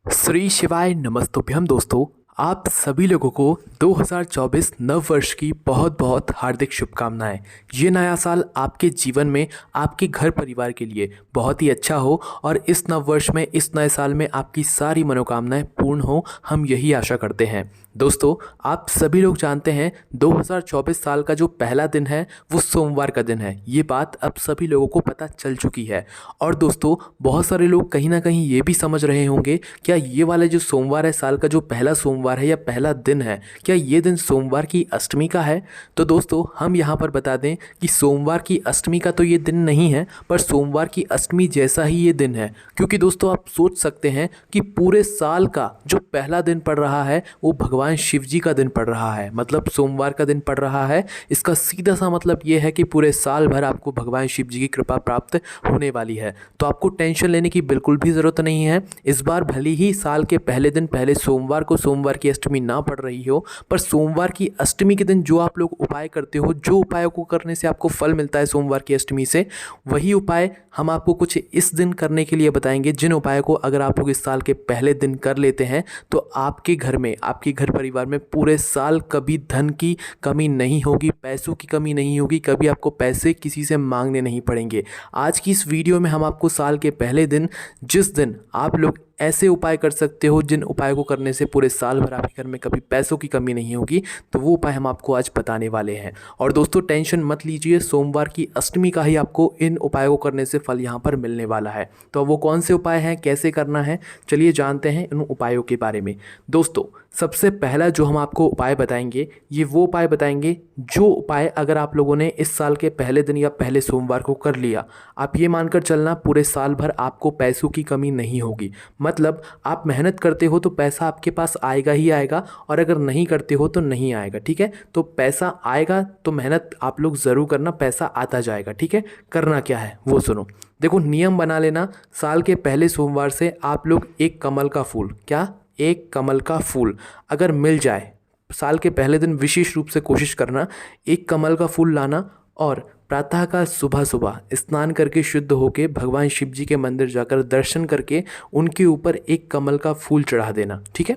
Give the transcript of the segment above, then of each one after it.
श्री शिवाय नमस्तुभ्यम दोस्तों। आप सभी लोगों को 2024 नव वर्ष की बहुत बहुत हार्दिक शुभकामनाएं। ये नया साल आपके जीवन में आपके घर परिवार के लिए बहुत ही अच्छा हो और इस नव वर्ष में इस नए साल में आपकी सारी मनोकामनाएं पूर्ण हो, हम यही आशा करते हैं। दोस्तों, आप सभी लोग जानते हैं 2024 साल का जो पहला दिन है वो सोमवार का दिन है। ये बात अब सभी लोगों को पता चल चुकी है। और दोस्तों, बहुत सारे लोग कहीं ना कहीं ये भी समझ रहे होंगे, क्या ये वाला जो सोमवार है, साल का जो पहला सोमवार है या पहला दिन है, क्या ये दिन सोमवार की अष्टमी का है? तो दोस्तों, हम यहाँ पर बता दें कि सोमवार की अष्टमी का तो ये दिन नहीं है, पर सोमवार की अष्टमी जैसा ही ये दिन है। क्योंकि दोस्तों, आप सोच सकते हैं कि पूरे साल का जो पहला दिन पड़ रहा है वो भगवान शिव जी का दिन पड़ रहा है, मतलब सोमवार का दिन पड़ रहा है। इसका सीधा सा मतलब ये है कि पूरे साल भर आपको भगवान शिव जी की कृपा प्राप्त होने वाली है। तो आपको टेंशन लेने की बिल्कुल भी ज़रूरत नहीं है। इस बार भले ही साल के पहले दिन पहले सोमवार को सोमवार की अष्टमी ना पड़ रही हो, पर सोमवार की अष्टमी के दिन जो आप लोग उपाय करते हो, जो उपायों को करने से आपको फल मिलता है सोमवार की अष्टमी से, वही उपाय हम आपको कुछ इस दिन करने के लिए बताएंगे। जिन उपायों को अगर आप लोग इस साल के पहले दिन कर लेते हैं तो आपके घर में, आपके घर परिवार में पूरे साल कभी धन की कमी नहीं होगी, पैसों की कमी नहीं होगी, कभी आपको पैसे किसी से मांगने नहीं पड़ेंगे। आज की इस वीडियो में हम आपको साल के पहले दिन, जिस दिन आप लोग ऐसे उपाय कर सकते हो जिन उपायों को करने से पूरे साल भर आपके घर में कभी पैसों की कमी नहीं होगी, तो वो उपाय हम आपको आज बताने वाले हैं। और दोस्तों, टेंशन मत लीजिए, सोमवार की अष्टमी का ही आपको इन उपायों को करने से फल यहाँ पर मिलने वाला है। तो वो कौन से उपाय हैं, कैसे करना है, चलिए जानते हैं इन उपायों के बारे में। दोस्तों, सबसे पहला जो हम आपको उपाय बताएंगे, ये वो उपाय बताएंगे जो उपाय अगर आप लोगों ने इस साल के पहले दिन या पहले सोमवार को कर लिया, आप ये मानकर चलना पूरे साल भर आपको पैसों की कमी नहीं होगी। मतलब आप मेहनत करते हो तो पैसा आपके पास आएगा ही आएगा, और अगर नहीं करते हो तो नहीं आएगा। ठीक है, तो पैसा आएगा तो मेहनत आप लोग ज़रूर करना, पैसा आता जाएगा। ठीक है, करना क्या है वो सुनो। देखो, नियम बना लेना, साल के पहले सोमवार से आप लोग एक कमल का फूल, क्या, एक कमल का फूल अगर मिल जाए, साल के पहले दिन विशेष रूप से कोशिश करना एक कमल का फूल लाना, और प्रातः का सुबह सुबह स्नान करके शुद्ध होके भगवान शिव जी के मंदिर जाकर दर्शन करके उनके ऊपर एक कमल का फूल चढ़ा देना। ठीक है,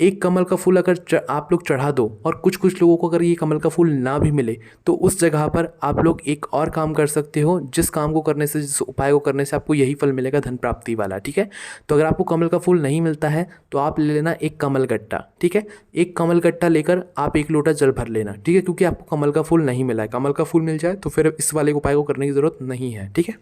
एक कमल का फूल अगर आप लोग चढ़ा दो, और कुछ लोगों को अगर ये कमल का फूल ना भी मिले तो उस जगह पर आप लोग एक और काम कर सकते हो, जिस काम को करने से, जिस उपाय को करने से आपको यही फल मिलेगा, धन प्राप्ति वाला। ठीक है, तो अगर आपको कमल का फूल नहीं मिलता है तो आप ले लेना एक कमल गट्टा। ठीक है, एक कमल गट्टा लेकर आप एक लोटा जल भर लेना। ठीक है, क्योंकि आपको कमल का फूल नहीं मिला है, कमल का फूल मिल जाए तो फिर इस वाले उपाय को करने की ज़रूरत नहीं है। ठीक है,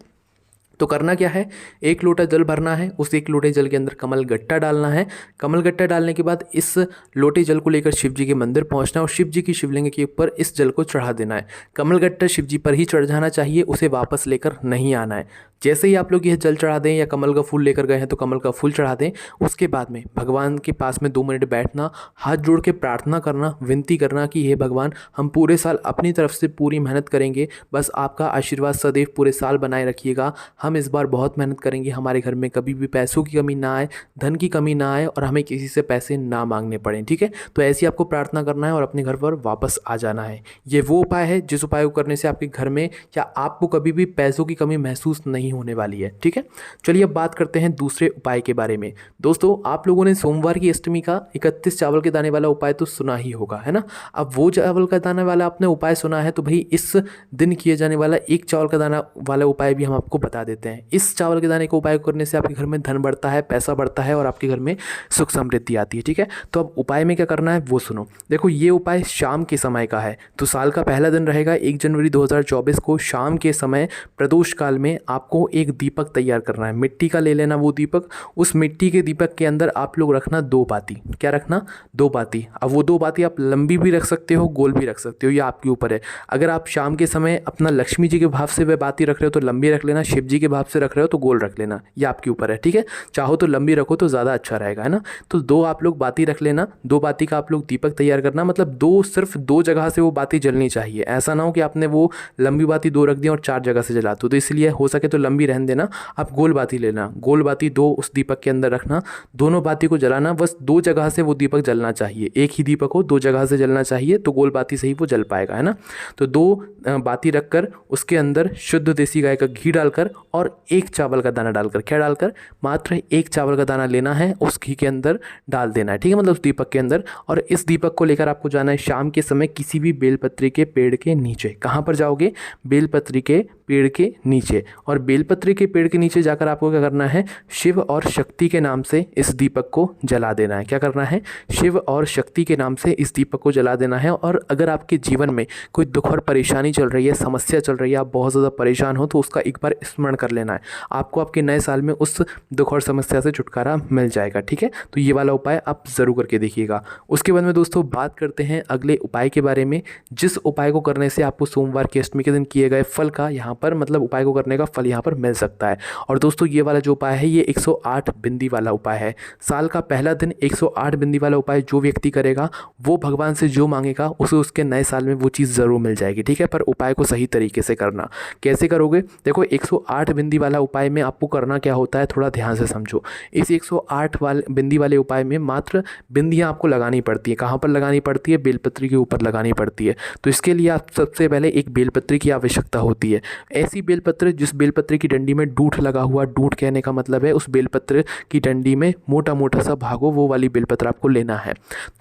तो करना क्या है, एक लोटा जल भरना है, उस एक लोटे जल के अंदर कमल गट्टा डालना है। कमल गट्टा डालने के बाद इस लोटे जल को लेकर शिव जी के मंदिर पहुंचना है और शिव जी की शिवलिंग के ऊपर इस जल को चढ़ा देना है। कमल गट्टा शिव जी पर ही चढ़ जाना चाहिए, उसे वापस लेकर नहीं आना है। जैसे ही आप लोग यह जल चढ़ा दें या कमल का फूल लेकर गए हैं तो कमल का फूल चढ़ा दें, उसके बाद में भगवान के पास में 2 मिनट बैठना, हाथ जोड़ के प्रार्थना करना, विनती करना कि हे भगवान, हम पूरे साल अपनी तरफ से पूरी मेहनत करेंगे, बस आपका आशीर्वाद सदैव पूरे साल बनाए रखिएगा। हम इस बार बहुत मेहनत करेंगे, हमारे घर में कभी भी पैसों की कमी ना आए, धन की कमी ना आए, और हमें किसी से पैसे ना मांगने पड़ें। ठीक है, तो ऐसी आपको प्रार्थना करना है और अपने घर पर वापस आ जाना है। ये वो उपाय है जिस उपाय को करने से आपके घर में या आपको कभी भी पैसों की कमी महसूस नहीं होने वाली है। ठीक है, चलिए अब बात करते हैं दूसरे उपाय के बारे में। दोस्तों, आप लोगों ने सोमवार की अष्टमी का 31 चावल के दाने वाला उपाय तो सुना ही होगा, है ना। अब वो चावल का दाने वाला आपने उपाय सुना है, तो भाई इस दिन किए जाने वाला एक चावल का दाना वाला उपाय भी हम आपको बता देते हैं। इस चावल के दाने को उपाय करने से आपके घर में धन बढ़ता है, पैसा बढ़ता है और आपके घर में सुख समृद्धि आती है। ठीक है, तो अब उपाय में क्या करना है वो सुनो। देखो, ये उपाय शाम के समय का है, तो साल का पहला दिन रहेगा 1 जनवरी 2024 को शाम के समय प्रदोष काल में आपको एक दीपक तैयार करना है। मिट्टी का ले लेना वो दीपक, उस मिट्टी के दीपक के अंदर आप लोग रखना 2 बाती। क्या रखना? 2 बाती। अब वो 2 बाती आप लंबी भी रख सकते हो, गोल भी रख सकते हो, ये आपके ऊपर है। अगर आप शाम के समय अपना लक्ष्मी जी के भाव से वह बाती रख रहे हो तो लंबी रख लेना, शिव जी के भाव से रख रहे हो तो गोल रख लेना, ये आपके ऊपर है। ठीक है, चाहो तो लंबी रखो तो ज़्यादा अच्छा रहेगा, है ना। तो 2 आप लोग बाती रख लेना, 2 बाती का आप लोग दीपक तैयार करना, मतलब 2, सिर्फ 2 जगह से वो बाती जलनी चाहिए। ऐसा ना हो कि आपने वो लंबी बाती 2 रख दी और 4 जगह से जला दो, तो इसलिए हो सके तो लंबी रहने देना। आप गोल बाती लेना, गोल बाती 2 उस दीपक के अंदर रखना, दोनों बाती को जलाना, बस 2 जगह से वो दीपक जलना चाहिए। एक ही दीपक हो, 2 जगह से जलना चाहिए, तो गोल बाती से ही वो जल पाएगा, है ना। तो 2 बाती रखकर उसके अंदर शुद्ध देसी गाय का घी डालकर और एक चावल का दाना डालकर, क्या डालकर, मात्र एक चावल का दाना लेना है, उस घी के अंदर डाल देना है, ठीक है, मतलब उस दीपक के अंदर। और इस दीपक को लेकर आपको जाना है शाम के समय किसी भी बेलपत्री के पेड़ के नीचे। कहाँ पर जाओगे? बेलपत्री के पेड़ के नीचे। और बेलपत्री के पेड़ के नीचे जाकर आपको क्या करना है? शिव और शक्ति के नाम से इस दीपक को जला देना है। क्या करना है? शिव और शक्ति के नाम से इस दीपक को जला देना है। और अगर आपके जीवन में कोई दुख और परेशानी चल रही है, समस्या चल रही है, आप बहुत ज़्यादा परेशान हो, तो उसका एक बार स्मरण कर लेना है। आपको आपके नए साल में उस दुख और समस्या से छुटकारा मिल जाएगा, ठीक है। तो ये वाला उपाय आप ज़रूर करके देखिएगा। उसके बाद में दोस्तों बात करते हैं अगले उपाय के बारे में, जिस उपाय को करने से आपको सोमवार की अष्टमी के दिन किए गए फल का यहाँ पर, मतलब उपाय को करने का फल यहाँ पर मिल सकता है। और दोस्तों ये वाला जो उपाय है ये 108 बिंदी वाला उपाय है। साल का पहला दिन 108 बिंदी वाला उपाय जो व्यक्ति करेगा वो भगवान से जो मांगेगा उसे उसके नए साल में वो चीज़ ज़रूर मिल जाएगी, ठीक है। पर उपाय को सही तरीके से करना। कैसे करोगे? देखो 108 बिंदी वाला उपाय में आपको करना क्या होता है, थोड़ा ध्यान से समझो। इस 108 वाले बिंदी वाले उपाय में मात्र बिंदियाँ आपको लगानी पड़ती है। कहाँ पर लगानी पड़ती है? बेलपत्री के ऊपर लगानी पड़ती है। तो इसके लिए आप सबसे पहले एक बेलपत्री की आवश्यकता होती है। ऐसी बेलपत्र जिस बेलपत्री की डंडी में डूठ लगा हुआ, डूठ कहने का मतलब है उस बेलपत्र की डंडी में मोटा मोटा सा भाग हो, वो वाली बेलपत्र आपको लेना है।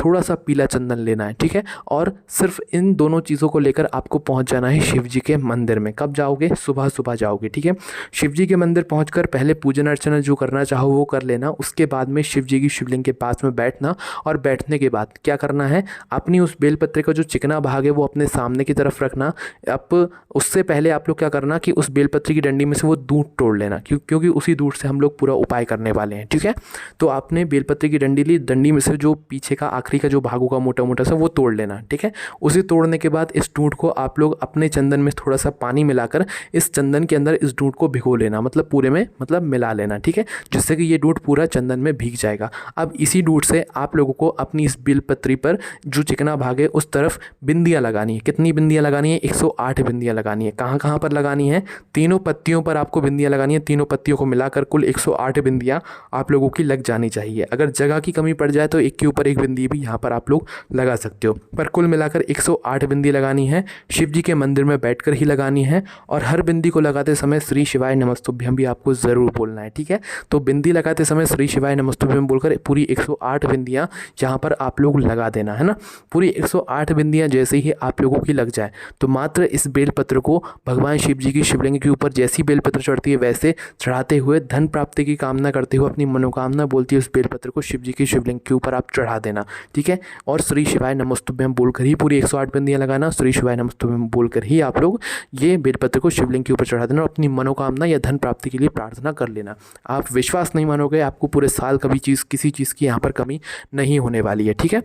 थोड़ा सा पीला चंदन लेना है, ठीक है। और सिर्फ इन दोनों चीज़ों को लेकर आपको पहुंच जाना है शिव जी के मंदिर में। कब जाओगे? सुबह सुबह जाओगे, ठीक है। शिव जी के मंदिर पहुंचकर पहले पूजन अर्चना जो करना चाहो वो कर लेना। उसके बाद में शिव जी की शिवलिंग के पास में बैठना, और बैठने के बाद क्या करना है? अपनी उस बेलपत्र का जो चिकना भाग है वो अपने सामने की तरफ रखना। अब उससे पहले आप लोग क्या करना कि उस बेलपत्र की डंडी में से वो दूध तोड़ लेना, क्योंकि उसी दूध से हम लोग पूरा उपाय करने वाले हैं, ठीक है। तो आपने बेलपत्र की डंडी ली, डंडी में से जो पीछे का आखिरी का जो भाग होगा मोटा मोटा सा वो तोड़ लेना, ठीक है। उसे तोड़ने के बाद इस दूध को आप लोग अपने चंदन में थोड़ा सा पानी मिलाकर इस चंदन के अंदर इस दूध को भिगो लेना, मतलब पूरे में मतलब मिला लेना, ठीक है, जिससे कि ये दूध पूरा चंदन में भीग जाएगा। अब इसी दूध से आप लोगों को अपनी इस बेलपत्री पर जो चिकना भाग है उस तरफ बिंदियाँ लगानी है। कितनी बिंदियाँ लगानी है? 108 बिंदियाँ लगानी है। कहाँ कहाँ पर लगानी है? तीनों पत्तियों पर आपको बिंदियाँ लगानी है। तीनों पत्तियों को मिलाकर कुल 108 बिंदियाँ आप लोगों की लग जानी चाहिए। अगर जगह की कमी पड़ जाए तो एक के ऊपर एक बिंदी भी यहाँ पर आप लोग लगा सकते हो, पर कुल मिलाकर 108 बिंदी लगानी है। शिव जी के मंदिर में बैठकर ही लगानी है। और हर बिंदी को लगाते समय श्री शिवाय नमस्तुभ्यम भी आपको ज़रूर बोलना है, ठीक है। तो बिंदी लगाते समय श्री शिवाय नमस्तुभ्यम बोलकर पूरी 108 बिंदियाँ यहाँ पर आप लोग लगा देना है ना। पूरी 108 बिंदियाँ जैसे ही आप लोगों की लग जाए तो मात्र इस बेलपत्र को भगवान शिव जी की शिवलिंग के ऊपर जैसी बेलपत्र चढ़ती है वैसे चढ़ाते हुए धन प्राप्ति की कामना करते हुए अपनी मनोकामना बोलती है उस बेलपत्र को शिव जी की शिवलिंग के ऊपर आप चढ़ा देना, ठीक है। और श्री शिवाय नमस्तुभ्यम बोलकर ही पूरी 108 बिंदियाँ लगाना। श्री शिवाय नमस्तुभ्यम बोलकर ही आप लोग ये बेलपत्र को शिवलिंग के ऊपर चढ़ा देना और अपनी मनोकामना या धन प्राप्ति के लिए प्रार्थना कर लेना। आप विश्वास नहीं मानोगे, आपको पूरे साल कभी किसी चीज़ की यहाँ पर कमी नहीं होने वाली है, ठीक है।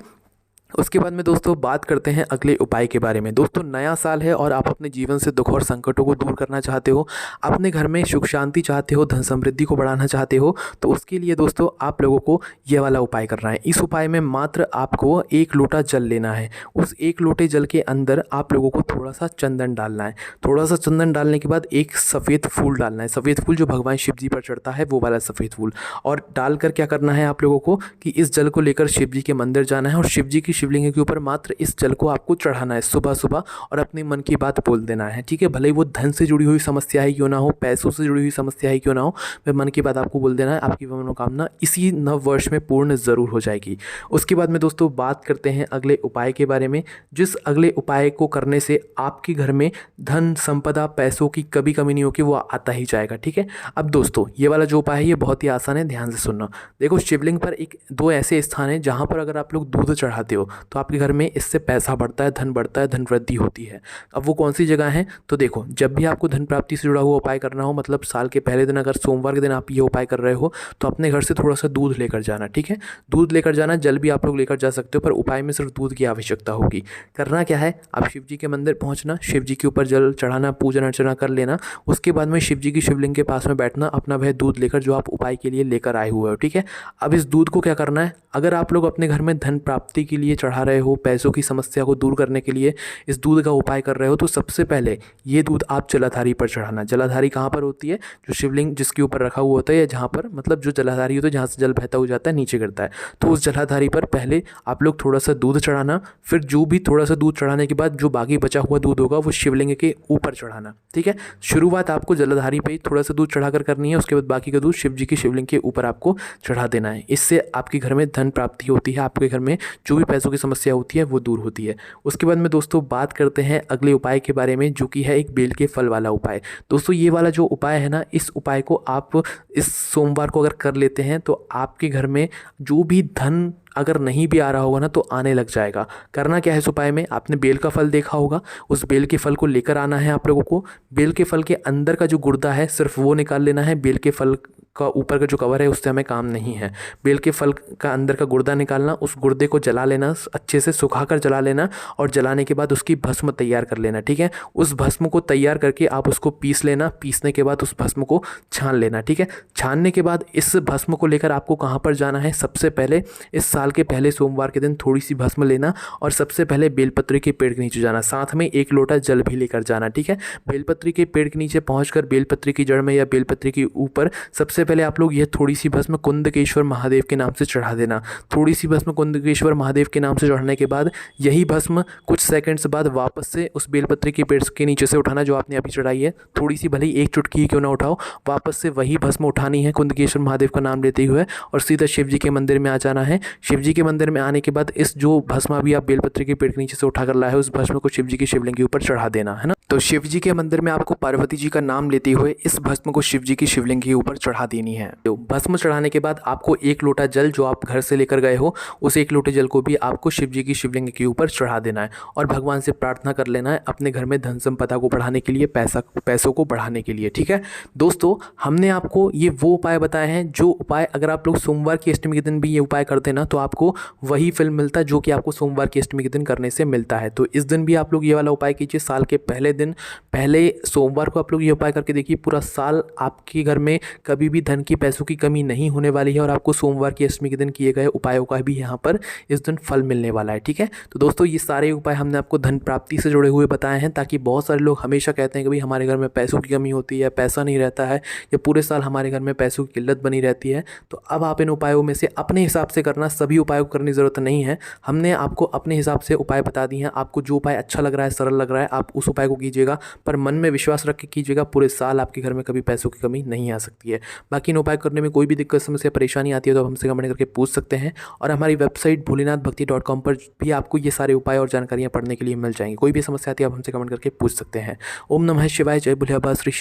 उसके बाद में दोस्तों बात करते हैं अगले उपाय के बारे में। दोस्तों नया साल है और आप अपने जीवन से दुख और संकटों को दूर करना चाहते हो, अपने घर में सुख शांति चाहते हो, धन समृद्धि को बढ़ाना चाहते हो, तो उसके लिए दोस्तों आप लोगों को ये वाला उपाय करना है। इस उपाय में मात्र आपको 1 लोटा जल लेना है। उस 1 लोटे जल के अंदर आप लोगों को थोड़ा सा चंदन डालना है। थोड़ा सा चंदन डालने के बाद एक सफ़ेद फूल डालना है। सफ़ेद फूल जो भगवान शिव जी पर चढ़ता है वो वाला सफ़ेद फूल। और डालकर क्या करना है आप लोगों को कि इस जल को लेकर शिव जी के मंदिर जाना है और शिव जी की शिवलिंग के ऊपर मात्र इस जल को आपको चढ़ाना है सुबह सुबह और अपने मन की बात बोल देना है, ठीक है। भले ही वो धन से जुड़ी हुई समस्या है क्यों ना हो, पैसों से जुड़ी हुई समस्या है क्यों ना हो, वह मन की बात आपको बोल देना है। आपकी मनोकामना इसी नव वर्ष में पूर्ण ज़रूर हो जाएगी। उसके बाद में दोस्तों बात करते हैं अगले उपाय के बारे में, जिस अगले उपाय को करने से आपके घर में धन संपदा पैसों की कभी कमी नहीं होगी, वो आता ही जाएगा, ठीक है। अब दोस्तों ये वाला जो उपाय है ये बहुत ही आसान है, ध्यान से सुनना। देखो शिवलिंग पर 2 ऐसे स्थान हैं जहाँ पर अगर आप लोग दूध चढ़ाते हो तो आपके घर में इससे पैसा बढ़ता है, धन बढ़ता है, धन वृद्धि होती है। अब वो कौन सी जगह है? तो देखो जब भी आपको धन प्राप्ति से जुड़ा हुआ उपाय करना हो, मतलब साल के पहले दिन अगर सोमवार के दिन आप ये उपाय कर रहे हो तो अपने घर से थोड़ा सा दूध लेकर जाना, ठीक है। दूध लेकर जाना, जल भी आप लोग लेकर जा सकते हो, पर उपाय में सिर्फ दूध की आवश्यकता होगी। करना क्या है? आप शिव जी के मंदिर पहुंचना, शिव जी के ऊपर जल चढ़ाना, पूजन अर्चना कर लेना। उसके बाद में शिव जी की शिवलिंग के पास में बैठना, अपना वह दूध लेकर जो आप उपाय के लिए लेकर आए हुए हो, ठीक है। अब इस दूध को क्या करना है? अगर आप लोग अपने घर में धन प्राप्ति के लिए चढ़ा रहे हो, पैसों की समस्या को दूर करने के लिए इस दूध का उपाय कर रहे हो, तो सबसे पहले ये दूध आप जलाधारी पर चढ़ाना। जलाधारी कहाँ पर होती है? जो शिवलिंग जिसके ऊपर रखा हुआ होता है, या जहाँ पर मतलब जो जलाधारी होता है जहाँ से जल बहता हुआ जाता है नीचे गिरता है, तो उस जलाधारी पर पहले आप लोग थोड़ा सा दूध चढ़ाना। फिर जो भी थोड़ा सा दूध चढ़ाने के बाद जो बाकी बचा हुआ दूध होगा वो शिवलिंग के ऊपर चढ़ाना। ठीक है, शुरुआत आपको जलाधारी पे ही थोड़ा सा दूध चढ़ाकर करनी है, उसके बाद बाकी का दूध शिव जी की शिवलिंग के ऊपर आपको चढ़ा देना है। इससे आपके घर में धन प्राप्ति होती है, आपके घर में जो भी पैसों की समस्या होती है वो दूर होती है। उसके बाद में दोस्तों बात करते हैं अगले उपाय के बारे में, जो कि है एक बेल के फल वाला उपाय। दोस्तों ये वाला जो उपाय है ना, इस उपाय को आप इस सोमवार को अगर कर लेते हैं तो आपके घर में जो भी धन अगर नहीं भी आ रहा होगा ना तो आने लग जाएगा। करना क्या है इस उपाय में? आपने बेल का फल देखा होगा, उस बेल के फल को लेकर आना है आप लोगों को। बेल के फल के अंदर का जो गुर्दा है सिर्फ वो निकाल लेना है। बेल के फल का ऊपर का जो कवर है उससे हमें काम नहीं है। बेल के फल का अंदर का गुर्दा निकालना, उस गुर्दे को जला लेना, अच्छे से सुखाकर जला लेना, और जलाने के बाद उसकी भस्म तैयार कर लेना। ठीक है, उस भस्म को तैयार करके आप उसको पीस लेना। पीसने के बाद उस भस्म को छान लेना। ठीक है, छानने के बाद इस भस्म को लेकर आपको कहाँ पर जाना है? सबसे पहले इस साल के पहले सोमवार के दिन थोड़ी सी भस्म लेना और सबसे पहले बेलपत्री के पेड़ के नीचे जाना। साथ में 1 लोटा जल भी लेकर जाना। ठीक है, बेलपत्री के पेड़ के नीचे पहुंचकर बेलपत्री की जड़ में या बेलपत्री के ऊपर सबसे पहले आप लोग यह थोड़ी सी भस्म कुंदकेश्वर महादेव के नाम से चढ़ा देना। थोड़ी सी भस्म कुंदकेश्वर महादेव के नाम से चढ़ाने के बाद यही भस्म कुछ सेकंड्स बाद वापस से उस बेलपत्री के पेड़ के नीचे से उठाना जो आपने अभी चढ़ाई है। थोड़ी सी भले ही 1 चुटकी ही क्यों ना उठाओ, वापस से वही भस्म उठानी है कुंदकेश्वर महादेव का नाम लेते हुए, और सीधा शिव जी के मंदिर में आ जाना है। शिव जी के मंदिर में आने के बाद इस जो भस्म अभी आप बेलपत्री के पेड़ के नीचे से उठा कर लाए हो, उस भस्म को शिव जी की शिवलिंग के ऊपर चढ़ा देना है ना। तो शिव जी के मंदिर में आपको पार्वती जी का नाम लेते हुए इस भस्म को शिव जी की शिवलिंग के ऊपर चढ़ा देनी है। तो भस्म चढ़ाने के बाद आपको 1 लोटा जल जो आप घर से लेकर गए हो, उस 1 लोटे जल को भी आपको शिव जी की शिवलिंग के ऊपर चढ़ा देना है और भगवान से प्रार्थना कर लेना है अपने घर में धन संपदा को बढ़ाने के लिए, पैसों को बढ़ाने के लिए। ठीक है दोस्तों, हमने आपको ये वो उपाय बताए हैं जो उपाय अगर आप लोग सोमवार की अष्टमी के दिन भी ये उपाय करते ना तो आपको वही फल मिलता है जो कि आपको सोमवार की अष्टमी के दिन करने से मिलता है। तो इस दिन भी आप लोग ये वाला उपाय कीजिए। साल के पहले दिन, पहले सोमवार को आप लोग ये उपाय करके देखिए, पूरा साल आपके घर में कभी भी धन की, पैसों की कमी नहीं होने वाली है और आपको सोमवार की अष्टमी के दिन किए गए उपायों का भी यहाँ पर इस दिन फल मिलने वाला है। ठीक है, तो दोस्तों ये सारे उपाय हमने आपको धन प्राप्ति से जुड़े हुए बताए हैं, ताकि बहुत सारे लोग हमेशा कहते हैं कि भाई हमारे घर में पैसों की कमी होती है, पैसा नहीं रहता है, या पूरे साल हमारे घर में पैसों की किल्लत बनी रहती है। तो अब आप इन उपायों में से अपने हिसाब से करना, सभी उपायों को करने की ज़रूरत नहीं है। हमने आपको अपने हिसाब से उपाय बता दिए हैं। आपको जो उपाय अच्छा लग रहा है, सरल लग रहा है, आप उस उपाय को कीजिएगा, पर मन में विश्वास रख के कीजिएगा। पूरे साल आपके घर में कभी पैसों की कमी नहीं आ सकती है। बाकी इन उपाय करने में कोई भी दिक्कत, समस्या, परेशानी आती है तो आप हमसे कमेंट करके पूछ सकते हैं, और हमारी वेबसाइट भोलेनाथभक्ति.com पर भी आपको ये सारे उपाय और जानकारियाँ पढ़ने के लिए मिल जाएंगी। कोई भी समस्या आती है आप हमसे कमेंट करके पूछ सकते हैं। ओम नमः शिवाय, जय भोले बाबा, श्री